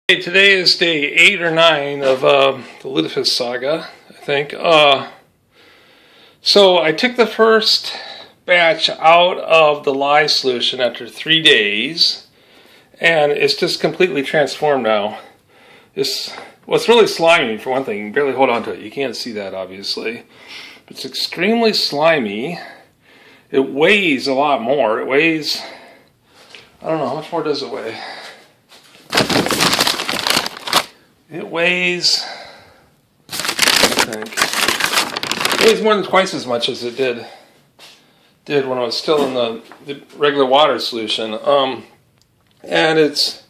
Hey, today is day 8 or 9 of the Lutefisk Saga, I think. So I took the first batch out of the lye solution after 3 days, and it's just completely transformed now. It's really slimy, for one thing. You can barely hold on to it. You can't see that, obviously. It's extremely slimy. It weighs a lot more. It weighs, I don't know, how much more does it weigh? It weighs, I think, it weighs more than twice as much as it did when I was still in the regular water solution. And it's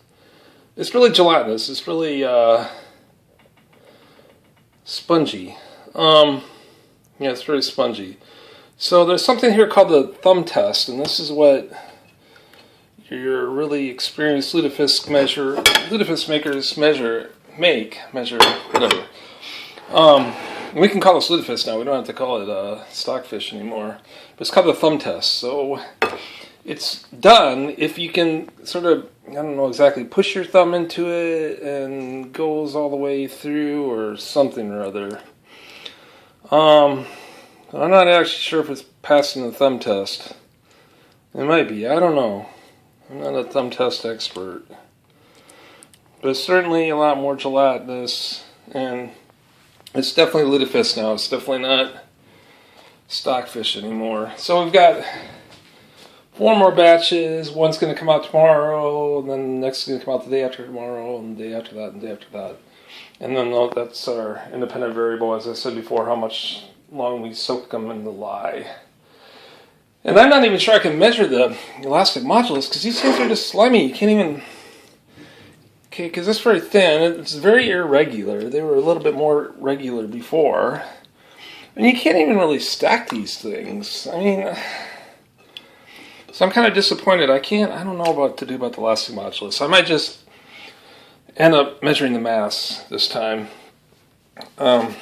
really gelatinous. It's really spongy. Yeah, it's very spongy. So there's something here called the thumb test, and this is what your really experienced lutefisk makers measure, whatever. We can call this lutefisk now. We don't have to call it stockfish anymore. But it's called the thumb test. So it's done if you can sort of, I don't know exactly, push your thumb into it and goes all the way through or something or other. I'm not actually sure if it's passing the thumb test. It might be. I don't know. I'm not a thumb test expert. But it's certainly a lot more gelatinous, and it's definitely lutefisk now. It's definitely not stockfish anymore. So we've got 4 more batches. One's going to come out tomorrow, and then the next is going to come out the day after tomorrow, and the day after that, and the day after that. And then that's our independent variable, as I said before, how much long we soak them in the lye. And I'm not even sure I can measure the elastic modulus, because these things are just slimy. You can't even... Okay, because it's very thin. It's very irregular. They were a little bit more regular before. And you can't even really stack these things. I mean... So I'm kind of disappointed. I don't know what to do about the elastic modulus. I might just end up measuring the mass this time. I'll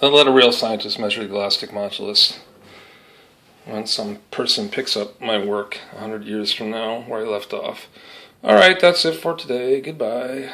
let a real scientist measure the elastic modulus when some person picks up my work 100 years from now where I left off. Alright, that's it for today. Goodbye.